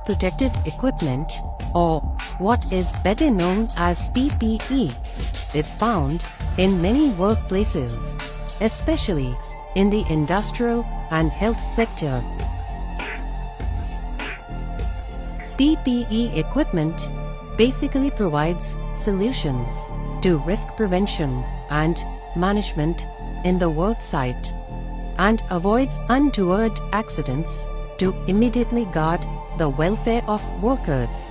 Protective equipment, or what is better known as PPE, is found in many workplaces, especially in the industrial and health sector. PPE equipment basically provides solutions to risk prevention and management in the work site and avoids untoward accidents to immediately guard the welfare of workers,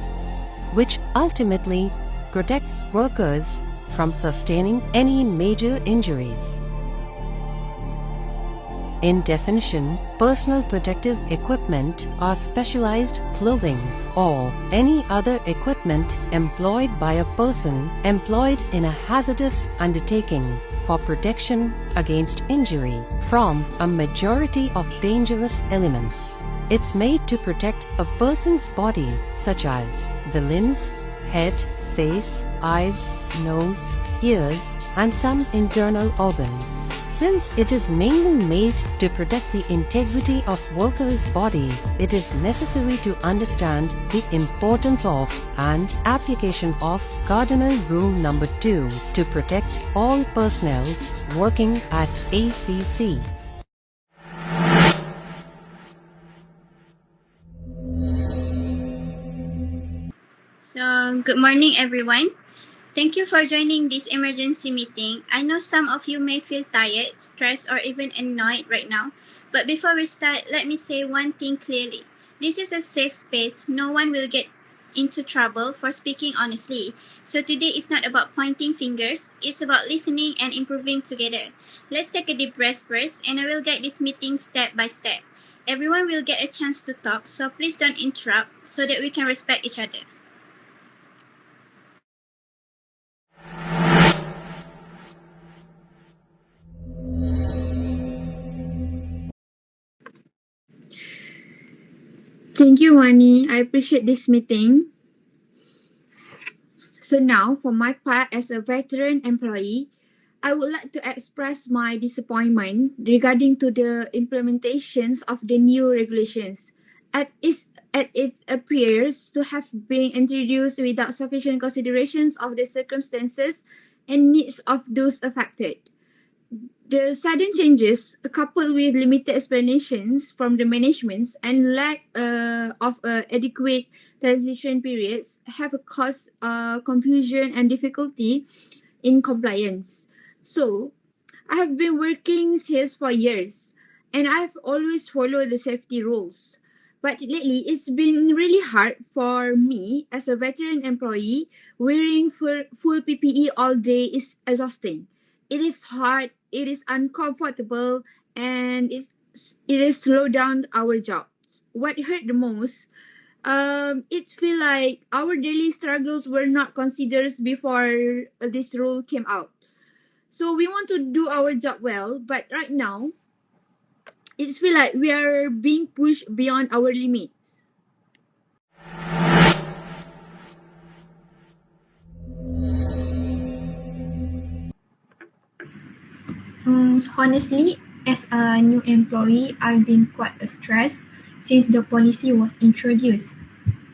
which ultimately protects workers from sustaining any major injuries. In definition, personal protective equipment are specialized clothing or any other equipment employed by a person employed in a hazardous undertaking for protection against injury from a majority of dangerous elements. It's made to protect a person's body, such as the limbs, head, face, eyes, nose, ears, and some internal organs. Since it is mainly made to protect the integrity of workers' body, it is necessary to understand the importance of and application of Cardinal Rule number 2 to protect all personnel working at ACC. So, good morning everyone. Thank you for joining this emergency meeting. I know some of you may feel tired, stressed, or even annoyed right now. But before we start, let me say one thing clearly. This is a safe space. No one will get into trouble for speaking honestly. So today is not about pointing fingers. It's about listening and improving together. Let's take a deep breath first, and I will guide this meeting step by step. Everyone will get a chance to talk, so please don't interrupt so that we can respect each other. Thank you, Wani. I appreciate this meeting. So now, for my part as a veteran employee, I would like to express my disappointment regarding to the implementations of the new regulations. It appears to have been introduced without sufficient considerations of the circumstances and needs of those affected. The sudden changes, coupled with limited explanations from the managements and lack of adequate transition periods, have caused confusion and difficulty in compliance. So, I have been working here for years, and I've always followed the safety rules. But lately, it's been really hard for me as a veteran employee. Wearing full PPE all day is exhausting. It is hard, it is uncomfortable, and it is slow down our jobs. What hurt the most, it feel like our daily struggles were not considered before this rule came out. So we want to do our job well, but right now, it feel like we are being pushed beyond our limits. Honestly, as a new employee, I've been quite stressed since the policy was introduced.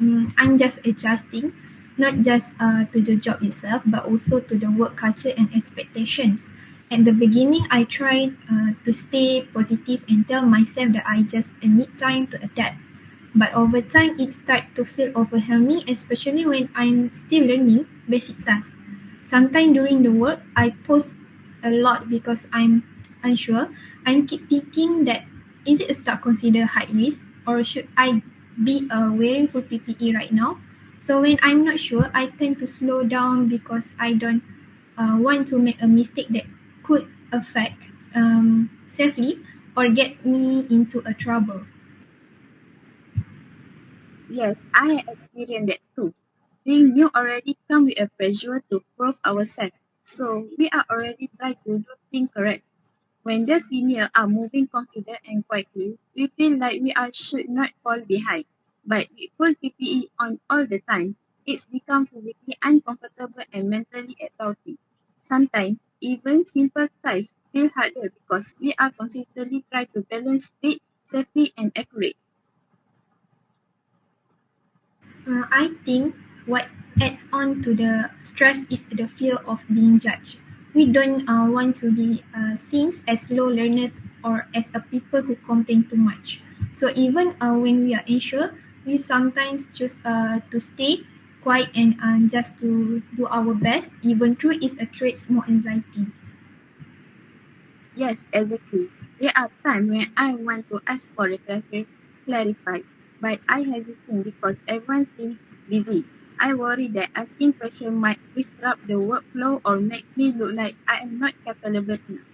I'm just adjusting, not just to the job itself, but also to the work culture and expectations. At the beginning, I tried to stay positive and tell myself that I just need time to adapt. But over time, it started to feel overwhelming, especially when I'm still learning basic tasks. Sometimes during the work, I pause a lot because I'm unsure. I keep thinking that is it still considered high risk, or should I be wearing full PPE right now? So when I'm not sure, I tend to slow down because I don't want to make a mistake that could affect safely or get me into a trouble. Yes, I experienced that too. Being new already come with a pressure to prove ourselves. So we are already trying to do things correct. When the senior are moving confident and quietly, we feel like we are should not fall behind. But with full PPE on all the time, it's become physically uncomfortable and mentally exhausting. Sometimes even simple tasks feel harder because we are consistently trying to balance speed, safety and accuracy. I think what adds on to the stress is the fear of being judged. We don't want to be seen as slow learners or as a people who complain too much. So even when we are unsure, we sometimes choose to stay quiet and just to do our best, even though it creates more anxiety. Yes, exactly. There are times when I want to ask for a clarify, but I hesitate because everyone seems busy. I worry that asking questions might disrupt the workflow or make me look like I am not capable enough.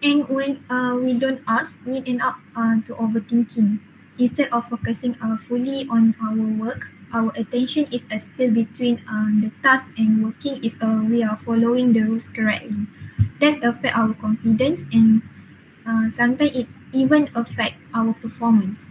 And when we don't ask, we end up to overthinking. Instead of focusing fully on our work, our attention is split between the task and working is we are following the rules correctly. That affect our confidence and sometimes it even affect our performance.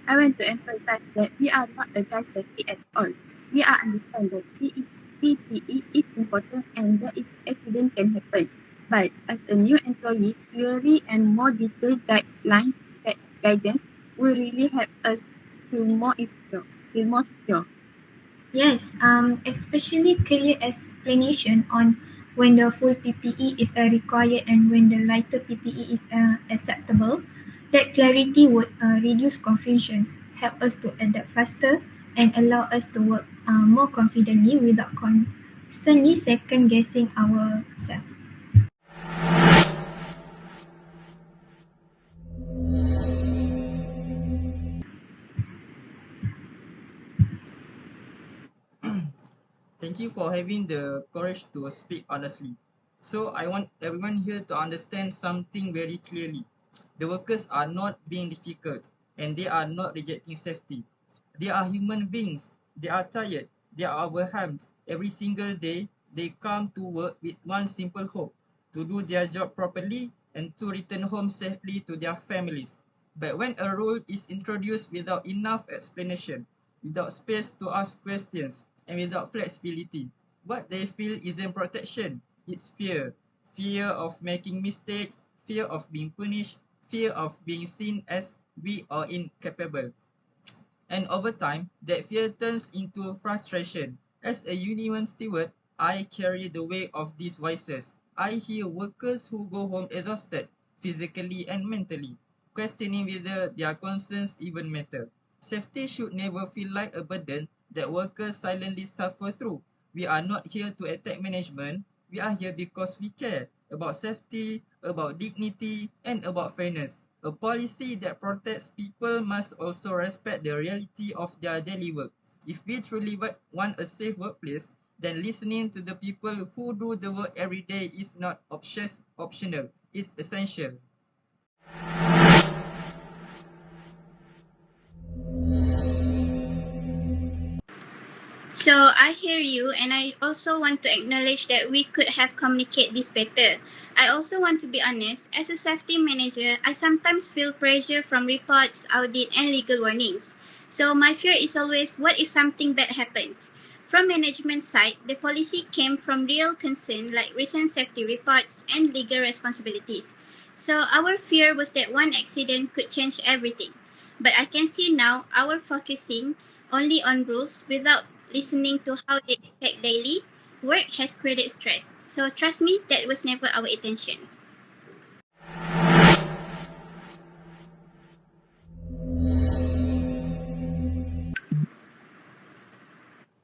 I want to emphasize that we are not against safety at all. We are understand that PPE is important and that is accident can happen. But as a new employee, clearly and more detailed guidelines guidance will really help us feel more secure. Feel more secure. Yes, especially clear explanation on when the full PPE is required and when the lighter PPE is acceptable. That clarity would reduce confusions, help us to adapt faster, and allow us to work more confidently without constantly second guessing ourselves. Thank you for having the courage to speak honestly. So I want everyone here to understand something very clearly. The workers are not being difficult and they are not rejecting safety. They are human beings. They are tired. They are overwhelmed. Every single day they come to work with one simple hope to do their job properly and to return home safely to their families. But when a rule is introduced without enough explanation, without space to ask questions, and without flexibility, what they feel isn't protection, it's fear. Fear of making mistakes, fear of being punished, fear of being seen as weak or incapable. And over time, that fear turns into frustration. As a union steward, I carry the weight of these voices. I hear workers who go home exhausted, physically and mentally, questioning whether their concerns even matter. Safety should never feel like a burden that workers silently suffer through. We are not here to attack management. We are here because we care about safety, about dignity, and about fairness. A policy that protects people must also respect the reality of their daily work. If we truly want a safe workplace, then listening to the people who do the work every day is not optional, it's essential. So I hear you, and I also want to acknowledge that we could have communicated this better. I also want to be honest. As a safety manager, I sometimes feel pressure from reports, audit, and legal warnings. So my fear is always, what if something bad happens? From management side, the policy came from real concern like recent safety reports and legal responsibilities. So our fear was that one accident could change everything. But I can see now our focusing only on rules without listening to how they affect daily work has created stress. So trust me, that was never our intention.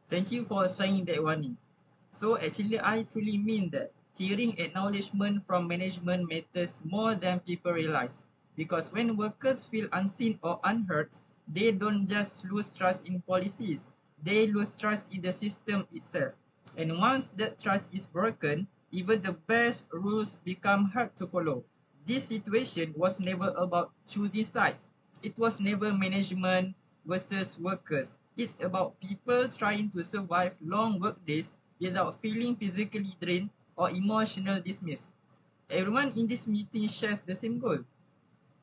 Thank you for saying that, Wani. So actually, I truly mean that hearing acknowledgement from management matters more than people realize. Because when workers feel unseen or unheard, they don't just lose trust in policies, they lose trust in the system itself. And once that trust is broken, even the best rules become hard to follow. This situation was never about choosing sides. It was never management versus workers. It's about people trying to survive long work days without feeling physically drained or emotionally dismissed. Everyone in this meeting shares the same goal,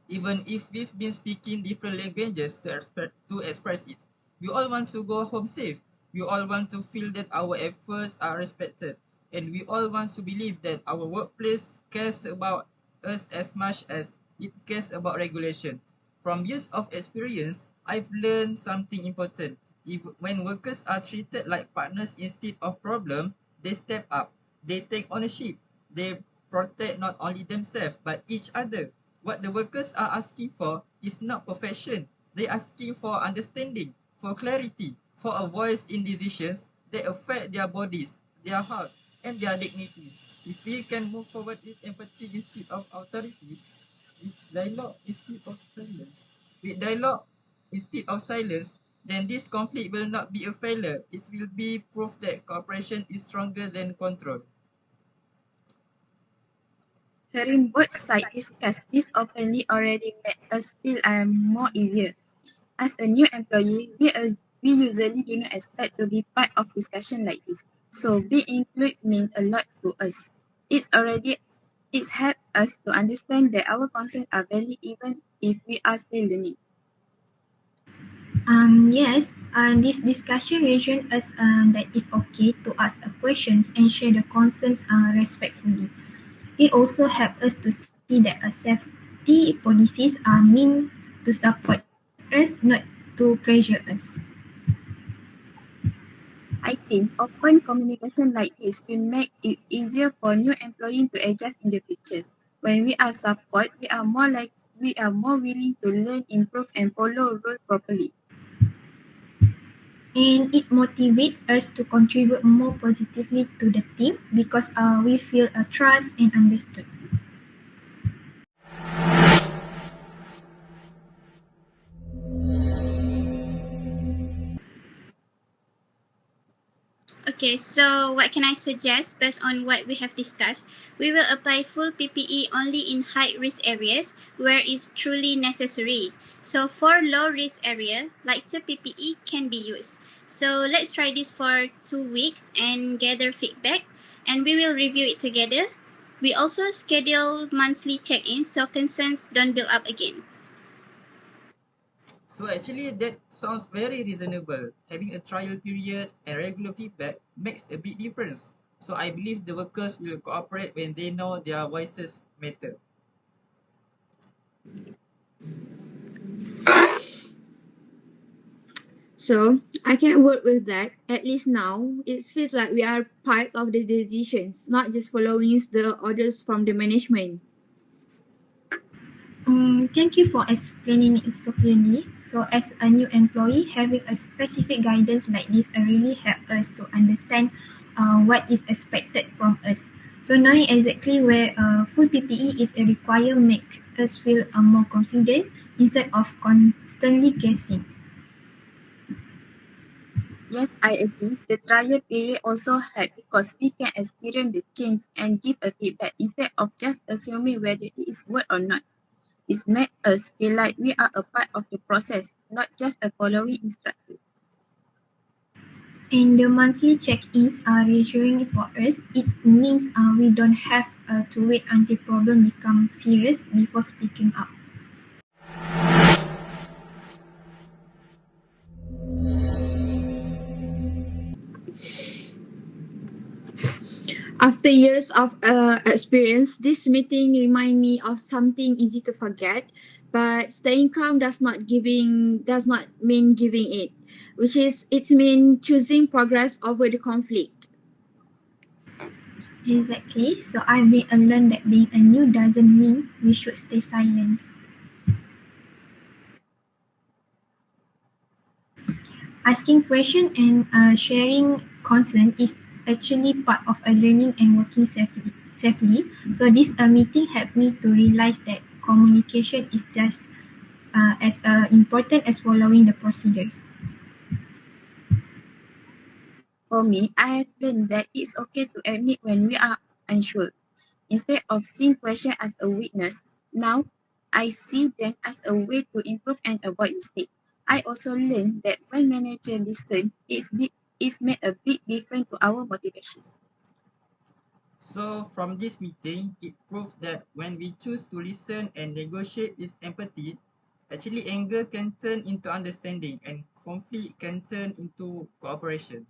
even if we've been speaking different languages to express it. We all want to go home safe. We all want to feel that our efforts are respected. And we all want to believe that our workplace cares about us as much as it cares about regulation. From years of experience, I've learned something important. When workers are treated like partners instead of problem, they step up. They take ownership. They protect not only themselves but each other. What the workers are asking for is not perfection. They're asking for understanding, for clarity, for a voice in decisions that affect their bodies, their health, and their dignity. If we can move forward with empathy instead of authority, with dialogue instead of silence, then this conflict will not be a failure. It will be proof that cooperation is stronger than control. Hearing both sides discuss this openly already made us feel more easier. As a new employee, we usually do not expect to be part of discussion like this. So being included means a lot to us. It's helped us to understand that our concerns are valid even if we are still learning. Yes, this discussion reassured us that it's okay to ask questions and share the concerns respectfully. It also helps us to see that safety policies are meant to support us, not to pressure us. I think open communication like this will make it easier for new employees to adjust in the future. When we are support, we are more willing to learn, improve, and follow rule properly. And it motivates us to contribute more positively to the team because we feel a trust and understood. Okay, so what can I suggest based on what we have discussed? We will apply full PPE only in high risk areas where it's truly necessary. So for low risk area, lighter PPE can be used. So let's try this for 2 weeks and gather feedback, and we will review it together. We also schedule monthly check-ins so concerns don't build up again. So actually that sounds very reasonable. Having a trial period and regular feedback makes a big difference. So I believe the workers will cooperate when they know their voices matter. So I can work with that. At least now, it feels like we are part of the decisions, not just following the orders from the management. Thank you for explaining it so clearly. So, as a new employee, having a specific guidance like this really help us to understand what is expected from us. So, knowing exactly where full PPE is a required make us feel more confident instead of constantly guessing. Yes, I agree. The trial period also helps because we can experience the change and give a feedback instead of just assuming whether it is work or not. It makes us feel like we are a part of the process, not just a following instruction. And the monthly check-ins are reassuring for us. It means we don't have to wait until problem become serious before speaking up. After years of experience, this meeting remind me of something easy to forget. But staying calm does not mean giving it, which is it mean choosing progress over the conflict. Exactly. So I've been learned that being a new doesn't mean we should stay silent. Asking question and sharing concern is actually part of a learning and working safely. So this meeting helped me to realize that communication is just as important as following the procedures. For me, I have learned that it's okay to admit when we are unsure. Instead of seeing question as a weakness, now I see them as a way to improve and avoid mistakes. I also learned that when managers listen, it's made a big difference to our motivation. So from this meeting, it proves that when we choose to listen and negotiate with empathy, actually anger can turn into understanding and conflict can turn into cooperation.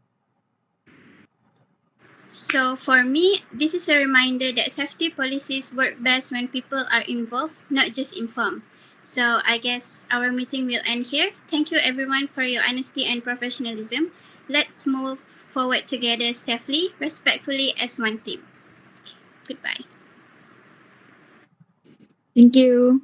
So for me, this is a reminder that safety policies work best when people are involved, not just informed. So I guess our meeting will end here. Thank you everyone for your honesty and professionalism. Let's move forward together safely, respectfully as one team. Goodbye. Thank you.